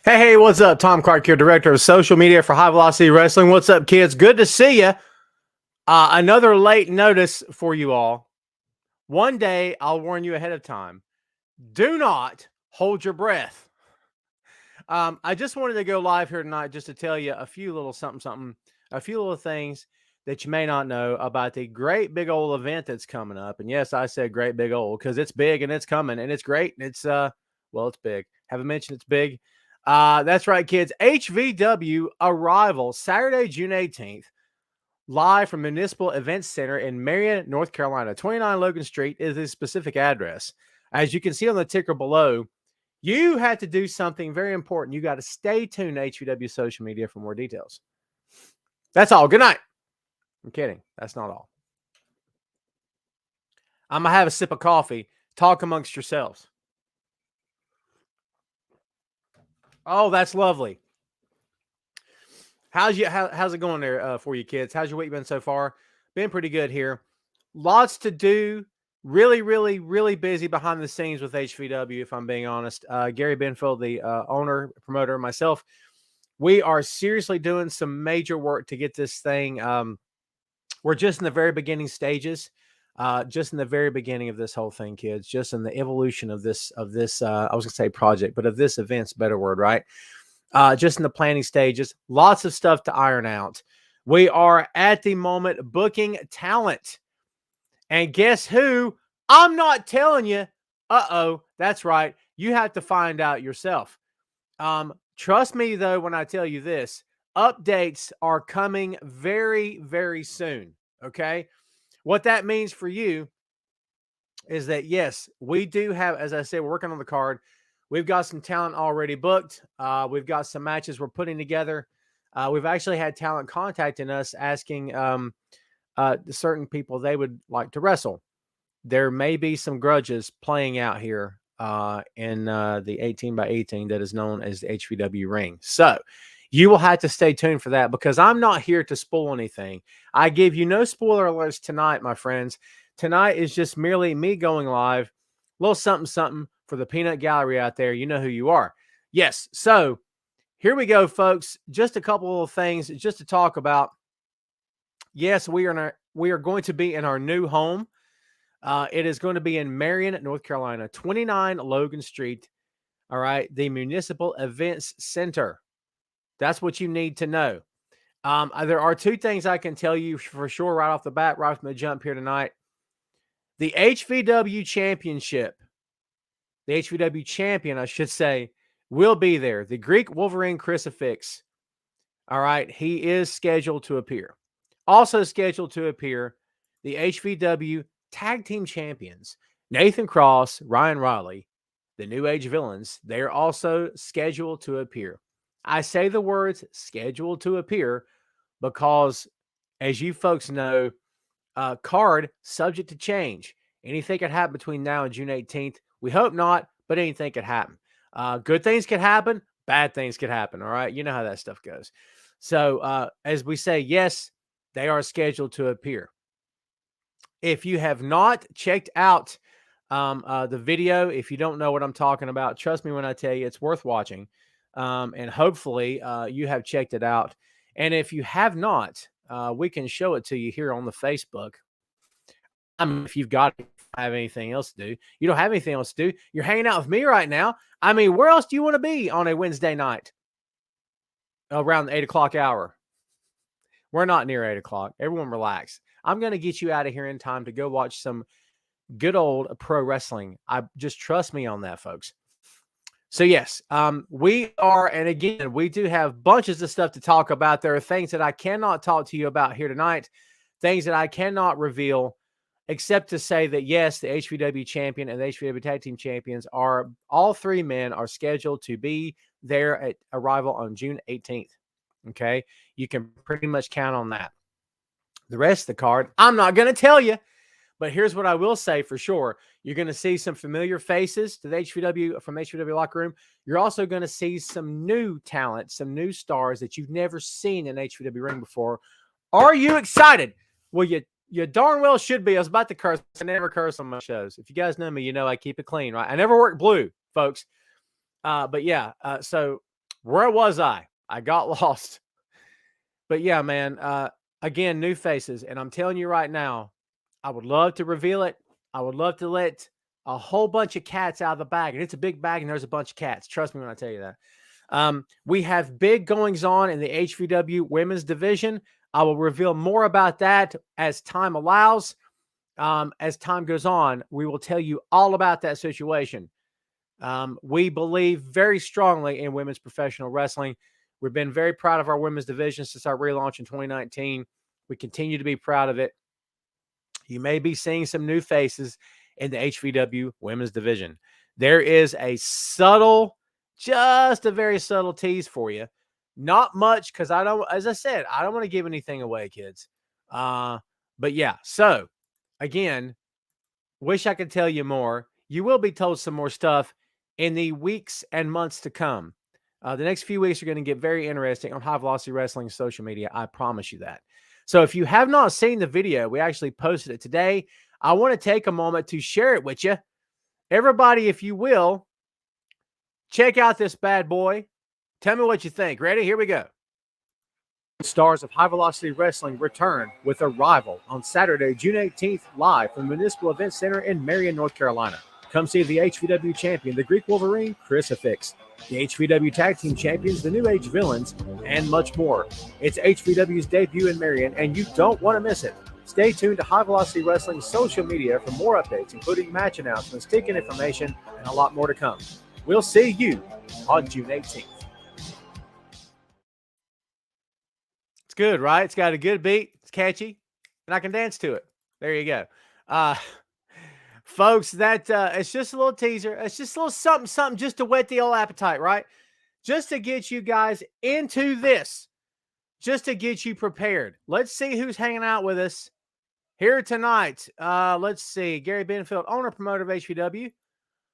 Hey, what's up? Tom Clark here, Director of Social Media for High Velocity Wrestling. What's up, kids? Good to see you. Another late notice for you all. One day, I'll warn you ahead of time. Do not hold your breath. I just wanted to go live here tonight just to tell you a few little a few little things that you may not know about the great big old event that's coming up. And yes, I said great big old because it's big and it's coming and it's great. And it's, well, it's big. Haven't mentioned it's big. That's right, kids. HVW Arrival, Saturday, June 18th, live from Municipal Events Center in Marion, North Carolina. 29 Logan Street is the specific address. As you can see on the ticker below, you had to do something very important. You got to stay tuned to HVW social media for more details. That's all. Good night. I'm kidding. That's not all. I'm going to have a sip of coffee. Talk amongst yourselves. Oh, that's lovely. How's it going there for you, kids? How's your week been so far? Been pretty good here. Lots to do. Really, really, really busy behind the scenes with HVW, if I'm being honest. Gary Benfield, the owner, promoter, myself, we are seriously doing some major work to get this thing. We're just in the very beginning stages. Just in the very beginning of this whole thing, kids, just in the evolution of this, I was gonna say project, but of this event's a better word, right? Just in the planning stages, lots of stuff to iron out. We are at the moment booking talent. And guess who? I'm not telling you. Uh-oh, that's right. You have to find out yourself. Trust me, though, when I tell you this, updates are coming very, very soon, okay? What that means for you is that, yes, we do have, as I said, we're working on the card. We've got some talent already booked. We've got some matches we're putting together. We've actually had talent contacting us asking certain people they would like to wrestle. There may be some grudges playing out here in the 18 by 18 that is known as the HVW ring. So you will have to stay tuned for that because I'm not here to spoil anything. I give you no spoiler alerts tonight, my friends. Tonight is just merely me going live, a little something for the peanut gallery out there. You know who you are. Yes. So here we go, folks. Just a couple of things just to talk about. Yes, we are going to be in our new home. It is going to be in Marion, North Carolina, 29 Logan Street. All right. The Municipal Events Center. That's what you need to know. There are two things I can tell you for sure right off the bat, right from the jump here tonight. The HVW Championship, the HVW Champion, I should say, will be there. The Greek Wolverine Crucifix. All right. He is scheduled to appear. Also scheduled to appear, the HVW Tag Team Champions, Nathan Cross, Ryan Riley, the New Age Villains. They're also scheduled to appear. I say the words scheduled to appear because, as you folks know, card subject to change. Anything could happen between now and June 18th. We hope not, but anything could happen. Good things could happen. Bad things could happen. All right. You know how that stuff goes. So as we say, yes, they are scheduled to appear. If you have not checked out the video, if you don't know what I'm talking about, trust me when I tell you it's worth watching. And hopefully you have checked it out. And if you have not, we can show it to you here on the Facebook. I mean, if you've got to have anything else to do, you don't have anything else to do. You're hanging out with me right now. I mean, where else do you want to be on a Wednesday night around the 8 o'clock hour? We're not near 8 o'clock. Everyone relax. I'm going to get you out of here in time to go watch some good old pro wrestling. Just trust me on that, folks. So yes, we are, and again, we do have bunches of stuff to talk about. There are things that I cannot talk to you about here tonight, things that I cannot reveal, except to say that yes, the HVW champion and the HVW tag team champions are, all three men are scheduled to be there at Arrival on June 18th. Okay. You can pretty much count on that. The rest of the card, I'm not going to tell you, but here's what I will say for sure. You're going to see some familiar faces to the HVW from HVW locker room. You're also going to see some new talent, some new stars that you've never seen in HVW ring before. Are you excited? Well, you darn well should be. I was about to curse. I never curse on my shows. If you guys know me, you know I keep it clean, right? I never work blue, folks. But yeah, so Where was I? I got lost. But yeah, man, again, new faces. And I'm telling you right now, I would love to reveal it. I would love to let a whole bunch of cats out of the bag. And it's a big bag and there's a bunch of cats. Trust me when I tell you that. We have big goings on in the HVW women's division. I will reveal more about that as time allows. As time goes on, we will tell you all about that situation. We believe very strongly in women's professional wrestling. We've been very proud of our women's division since our relaunch in 2019. We continue to be proud of it. You may be seeing some new faces in the HVW women's division. There is a subtle, just a very subtle tease for you. Not much because as I said, I don't want to give anything away, kids. But yeah, so again, wish I could tell you more. You will be told some more stuff in the weeks and months to come. The next few weeks are going to get very interesting on High Velocity Wrestling social media. I promise you that. So if you have not seen the video, we actually posted it today. I want to take a moment to share it with you. Everybody, if you will, check out this bad boy. Tell me what you think. Ready? Here we go. Stars of High Velocity Wrestling return with Arrival on Saturday, June 18th, live from the Municipal Event Center in Marion, North Carolina. Come see the HVW champion, the Greek Wolverine, Crucifix, the HVW Tag Team Champions, the New Age Villains, and much more. It's HVW's debut in Marion, and you don't want to miss it. Stay tuned to High Velocity Wrestling's social media for more updates, including match announcements, ticket information, and a lot more to come. We'll see you on June 18th. It's good, right? It's got a good beat. It's catchy, and I can dance to it. There you go. Folks, that it's just a little teaser. It's just a little something just to whet the old appetite, right? Just to get you guys into this, just to get you prepared. Let's see who's hanging out with us here tonight. Let's see. Gary Benfield, owner, promoter of HVW.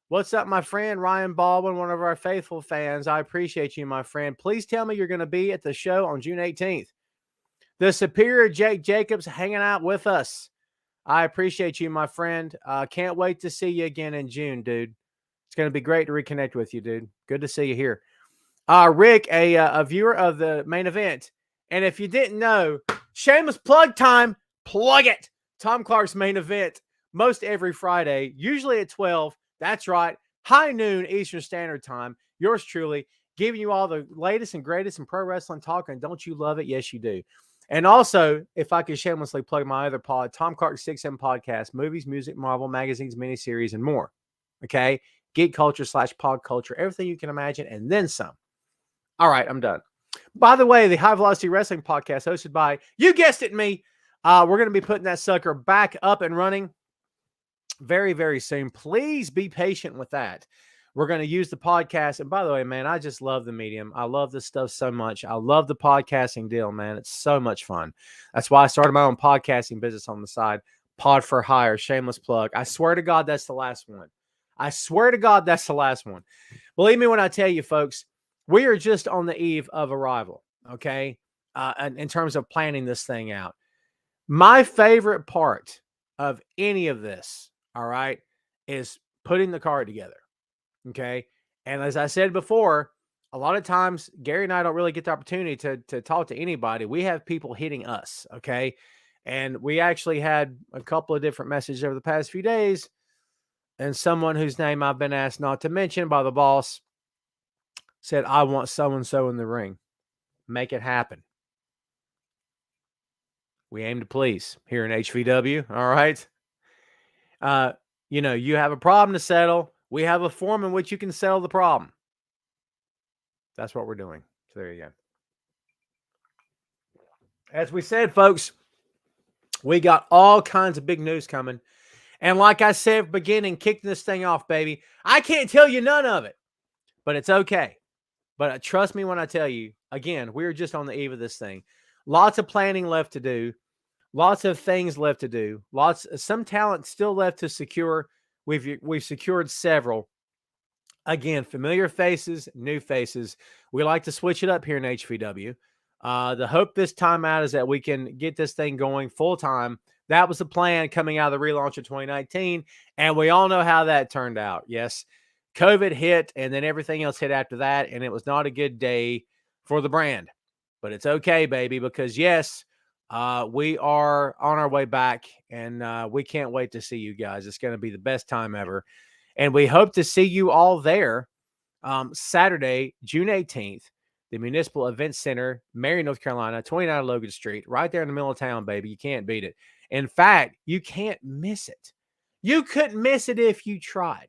What's up, my friend? Ryan Baldwin, one of our faithful fans. I appreciate you, my friend. Please tell me you're going to be at the show on June 18th. The Superior Jake Jacobs hanging out with us. I appreciate you, my friend. Can't wait to see you again in June, dude. It's going to be great to reconnect with you, dude. Good to see you here. Rick, a viewer of the main event. And if you didn't know, shameless plug time, plug it. Tom Clark's main event, most every Friday, usually at 12. That's right. High noon Eastern Standard Time. Yours truly, giving you all the latest and greatest in pro wrestling talk. And don't you love it? Yes, you do. And also, if I could shamelessly plug my other pod, Tom Clark's 6M podcast, movies, music, Marvel, magazines, miniseries, and more. Okay? Geek culture / pod culture, everything you can imagine, and then some. All right, I'm done. By the way, the High Velocity Wrestling podcast hosted by, you guessed it, me. We're going to be putting that sucker back up and running very, very soon. Please be patient with that. We're going to use the podcast. And by the way, man, I just love the medium. I love this stuff so much. I love the podcasting deal, man. It's so much fun. That's why I started my own podcasting business on the side. Pod for Hire, shameless plug. I swear to God, that's the last one. I swear to God, that's the last one. Believe me when I tell you, folks, we are just on the eve of Arrival, okay, in terms of planning this thing out. My favorite part of any of this, all right, is putting the card together. Okay. And as I said before, a lot of times Gary and I don't really get the opportunity to talk to anybody. We have people hitting us. Okay. And we actually had a couple of different messages over the past few days. And someone whose name I've been asked not to mention by the boss said, I want so-and-so in the ring. Make it happen. We aim to please here in HVW. All right. You have a problem to settle. We have a form in which you can settle the problem. That's what we're doing. So there you go. As we said, folks, we got all kinds of big news coming. And like I said at the beginning, kicking this thing off, baby, I can't tell you none of it, but it's okay. But trust me when I tell you, again, we're just on the eve of this thing. Lots of planning left to do. Lots of things left to do. Some talent still left to secure. We've secured several. Again, familiar faces, new faces. We like to switch it up here in HVW. The hope this time out is that we can get this thing going full time. That was the plan coming out of the relaunch of 2019, and we all know how that turned out. Yes, COVID hit, and then everything else hit after that, and it was not a good day for the brand. But it's okay, baby, because yes, we are on our way back, and we can't wait to see you guys. It's going to be the best time ever, and we hope to see you all there Saturday, June 18th, the Municipal Event Center, Marion, North Carolina, 29 Logan Street, right there in the middle of town, baby. You can't beat it. In fact, you can't miss it. You couldn't miss it if you tried.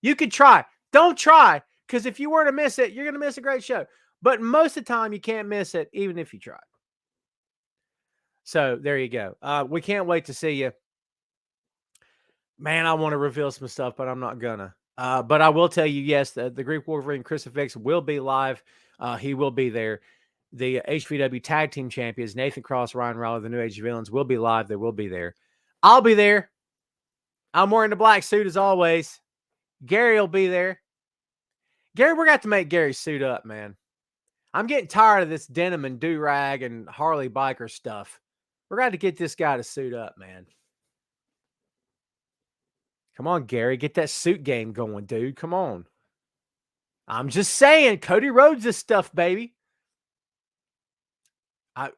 You could try. Don't try, because if you were to miss it, you're going to miss a great show. But most of the time, you can't miss it, even if you try. So there you go. We can't wait to see you. Man, I want to reveal some stuff, but I'm not gonna. But I will tell you, yes, the Greek Wolverine Crucifix will be live. He will be there. The HVW Tag Team Champions, Nathan Cross, Ryan Riley, the New Age Villains, will be live. They will be there. I'll be there. I'm wearing the black suit as always. Gary will be there. Gary, we're got to make Gary suit up, man. I'm getting tired of this denim and do-rag and Harley biker stuff. We're got to get this guy to suit up, man. Come on, Gary. Get that suit game going, dude. Come on. I'm just saying, Cody Rhodes this stuff, baby.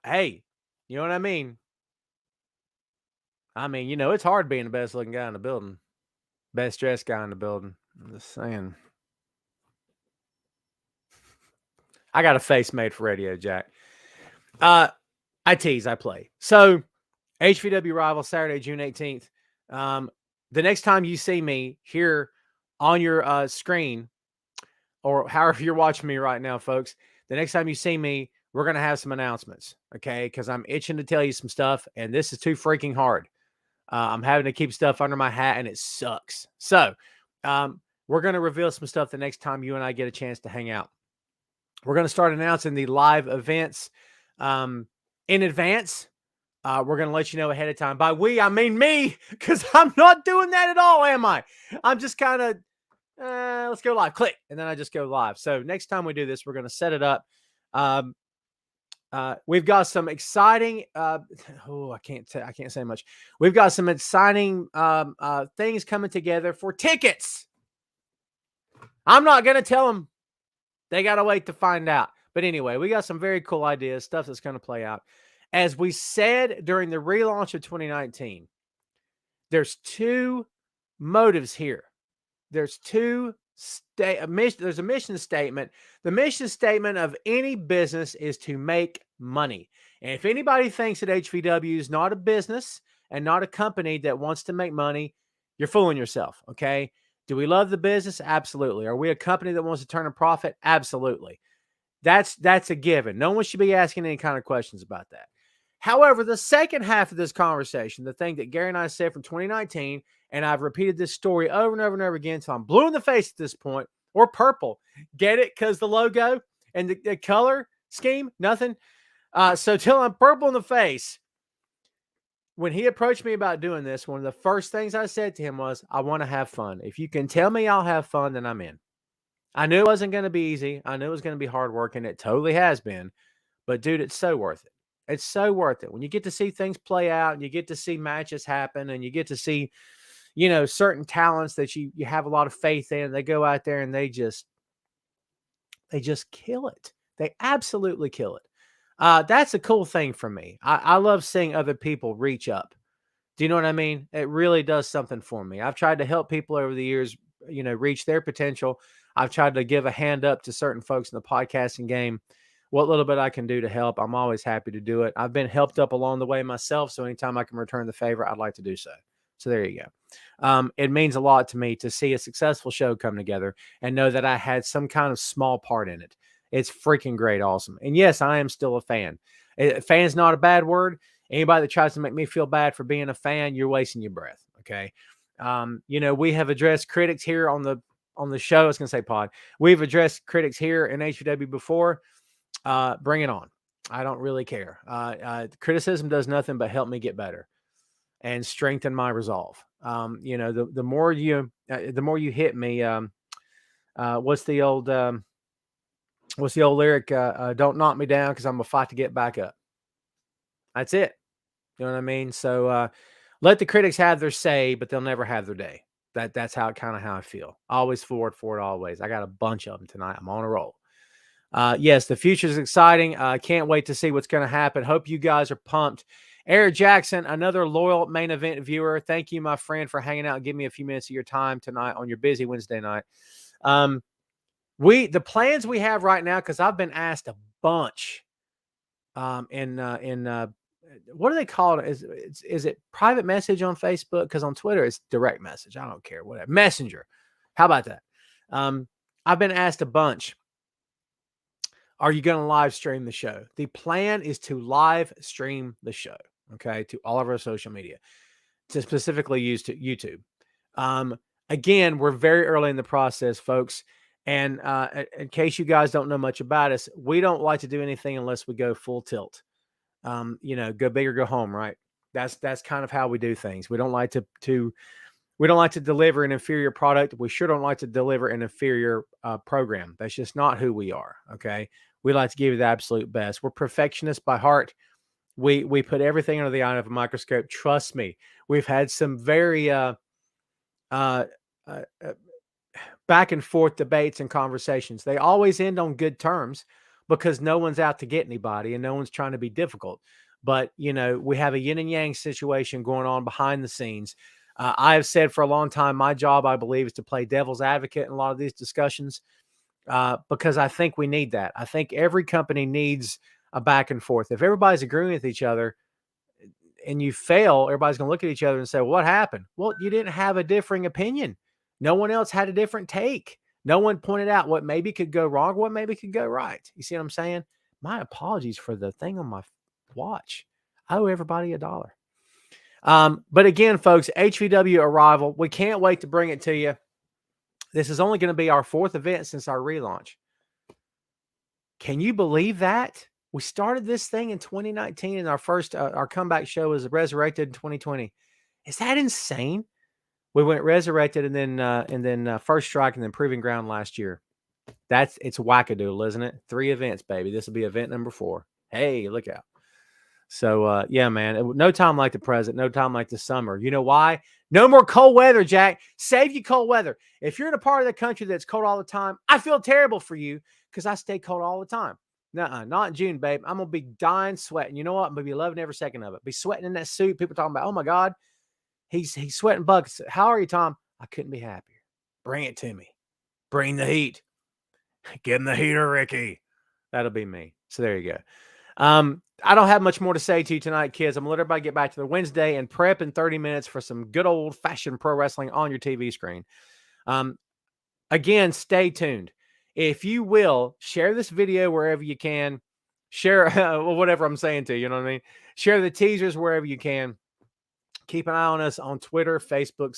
Hey, you know what I mean? I mean, it's hard being the best looking guy in the building. Best dressed guy in the building. I'm just saying. I got a face made for Radio Jack. I tease, I play. So, HVW Arrival, Saturday, June 18th. The next time you see me here on your screen, or however you're watching me right now, folks, the next time you see me, we're going to have some announcements, okay? Because I'm itching to tell you some stuff, and this is too freaking hard. I'm having to keep stuff under my hat, and it sucks. So, we're going to reveal some stuff the next time you and I get a chance to hang out. We're going to start announcing the live events in advance. We're going to let you know ahead of time. By we, I mean me, because I'm not doing that at all, am I? I'm just kind of, let's go live. Click, and then I just go live. So next time we do this, we're going to set it up. We've got some exciting. I can't say much. We've got some exciting things coming together for tickets. I'm not going to tell them. They got to wait to find out. But anyway, we got some very cool ideas, stuff that's going to play out. As we said during the relaunch of 2019, there's two motives here. There's there's a mission statement. The mission statement of any business is to make money. And if anybody thinks that HVW is not a business and not a company that wants to make money, you're fooling yourself, okay? Do we love the business? Absolutely. Are we a company that wants to turn a profit? Absolutely. That's a given. No one should be asking any kind of questions about that. However, the second half of this conversation, the thing that Gary and I said from 2019, and I've repeated this story over and over and over again, so I'm blue in the face at this point, or purple. Get it? Because the logo and the color scheme, nothing. So till I'm purple in the face, when he approached me about doing this, one of the first things I said to him was, I want to have fun. If you can tell me I'll have fun, then I'm in. I knew it wasn't going to be easy. I knew it was going to be hard work, and it totally has been. But, dude, it's so worth it. It's so worth it. When you get to see things play out, and you get to see matches happen, and you get to see, certain talents that you have a lot of faith in, they go out there and they just kill it. They absolutely kill it. That's a cool thing for me. I love seeing other people reach up. Do you know what I mean? It really does something for me. I've tried to help people over the years, reach their potential. I've tried to give a hand up to certain folks in the podcasting game. What little bit I can do to help, I'm always happy to do it. I've been helped up along the way myself, so anytime I can return the favor, I'd like to do so. So there you go. It means a lot to me to see a successful show come together and know that I had some kind of small part in it. It's freaking great, awesome. And yes, I am still a fan. Fan's not a bad word. Anybody that tries to make me feel bad for being a fan, you're wasting your breath, okay? We have addressed critics here on the show. I was going to say pod. We've addressed critics here in HVW before. Bring it on. I don't really care. Criticism does nothing but help me get better and strengthen my resolve. The more you hit me, what's the old lyric? Don't knock me down, because I'm gonna fight to get back up. That's it. You know what I mean? So let the critics have their say, but they'll never have their day. That's how I feel. Always forward for it, always. I got a bunch of them tonight. I'm on a roll. Yes, the future is exciting. Can't wait to see what's going to happen. Hope you guys are pumped. Eric Jackson, another loyal main event viewer. Thank you, my friend, for hanging out and giving me a few minutes of your time tonight on your busy Wednesday night. The plans we have right now, because I've been asked a bunch in what do they call it? Is it private message on Facebook? Because on Twitter it's direct message. I don't care, whatever. Messenger. How about that? I've been asked a bunch. Are you going to live stream the show? The plan is to live stream the show, okay, to all of our social media, to specifically use to YouTube. Again, we're very early in the process, folks. And in case you guys don't know much about us, we don't like to do anything unless we go full tilt. Go big or go home, right? That's kind of how we do things. We don't like to deliver an inferior product. We sure don't like to deliver an inferior program. That's just not who we are. Okay. We like to give you the absolute best. We're perfectionists by heart. We put everything under the eye of a microscope. Trust me. We've had some very back and forth debates and conversations. They always end on good terms because no one's out to get anybody and no one's trying to be difficult. But, we have a yin and yang situation going on behind the scenes. I have said for a long time, my job, I believe, is to play devil's advocate in a lot of these discussions because I think we need that. I think every company needs a back and forth. If everybody's agreeing with each other and you fail, everybody's going to look at each other and say, well, what happened? Well, you didn't have a differing opinion. No one else had a different take. No one pointed out what maybe could go wrong, what maybe could go right. You see what I'm saying? My apologies for the thing on my watch. I owe everybody $1. But again, folks, HVW Arrival, we can't wait to bring it to you. This is only going to be our 4th event since our relaunch. Can you believe that? We started this thing in 2019 and our comeback show was Resurrected in 2020. Is that insane? We went Resurrected and then First Strike and then Proving Ground last year. It's wackadoodle, isn't it? 3 events, baby. This will be event number 4. Hey, look out. So, yeah, man, no time like the present, no time like the summer. You know why? No more cold weather, Jack. Save you cold weather. If you're in a part of the country that's cold all the time, I feel terrible for you because I stay cold all the time. Nuh-uh, not in June, babe. I'm going to be dying sweating. You know what? I'm going to be loving every second of it. Be sweating in that suit. People talking about, oh, my God, he's sweating buckets. How are you, Tom? I couldn't be happier. Bring it to me. Bring the heat. Get in the heater, Ricky. That'll be me. So there you go. I don't have much more to say to you tonight, kids. I'm going to let everybody get back to their Wednesday and prep in 30 minutes for some good old-fashioned pro wrestling on your TV screen. Again, stay tuned. If you will, share this video wherever you can. Share whatever I'm saying to you, you know what I mean? Share the teasers wherever you can. Keep an eye on us on Twitter, Facebook,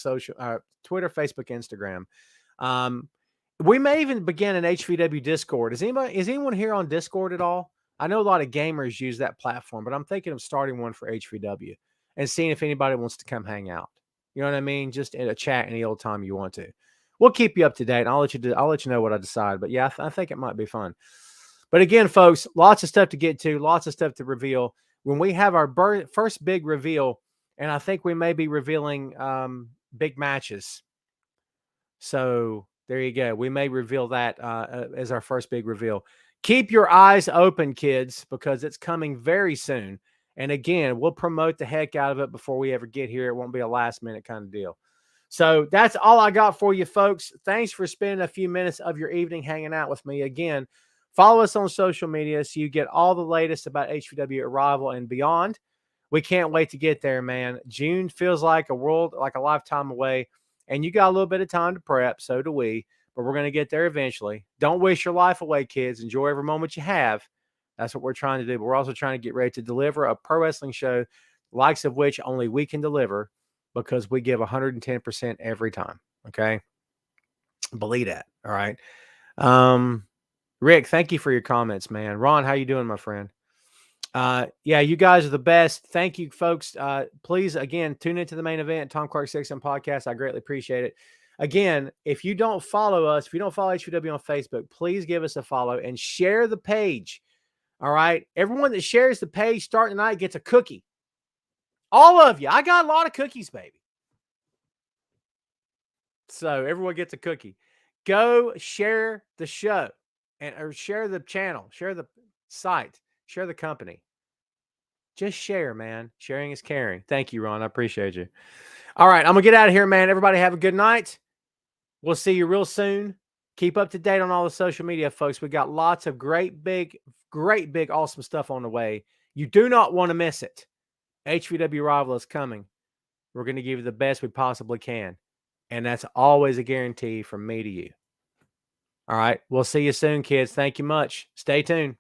Instagram. We may even begin an HVW Discord. Is anyone here on Discord at all? I know a lot of gamers use that platform, but I'm thinking of starting one for HVW and seeing if anybody wants to come hang out. You know what I mean? Just in a chat any old time you want to. We'll keep you up to date. And I'll let you know what I decide. But yeah, I think it might be fun. But again, folks, lots of stuff to get to, lots of stuff to reveal. When we have our first big reveal, and I think we may be revealing big matches. So there you go. We may reveal that as our first big reveal. Keep your eyes open, kids, because it's coming very soon. And again, we'll promote the heck out of it before we ever get here. It won't be a last minute kind of deal. So that's all I got for you, folks. Thanks for spending a few minutes of your evening hanging out with me. Again, follow us on social media so you get all the latest about HVW Arrival and beyond. We can't wait to get there, man. June feels like a lifetime away. And you got a little bit of time to prep. So do we. But we're going to get there eventually. Don't waste your life away, kids. Enjoy every moment you have. That's what we're trying to do. But we're also trying to get ready to deliver a pro wrestling show, the likes of which only we can deliver because we give 110% every time. Okay? Believe that. All right? Rick, thank you for your comments, man. Ron, how you doing, my friend? Yeah, you guys are the best. Thank you, folks. Please, again, tune into the main event, Tom Clark 6M podcast. I greatly appreciate it. Again, if you don't follow us, if you don't follow HVW on Facebook, please give us a follow and share the page. All right. Everyone that shares the page starting tonight gets a cookie. All of you. I got a lot of cookies, baby. So everyone gets a cookie. Go share the show or share the channel, share the site, share the company. Just share, man. Sharing is caring. Thank you, Ron. I appreciate you. All right, I'm going to get out of here, man. Everybody have a good night. We'll see you real soon. Keep up to date on all the social media, folks. We got lots of great, big, awesome stuff on the way. You do not want to miss it. HVW Arrival is coming. We're going to give you the best we possibly can. And that's always a guarantee from me to you. All right. We'll see you soon, kids. Thank you much. Stay tuned.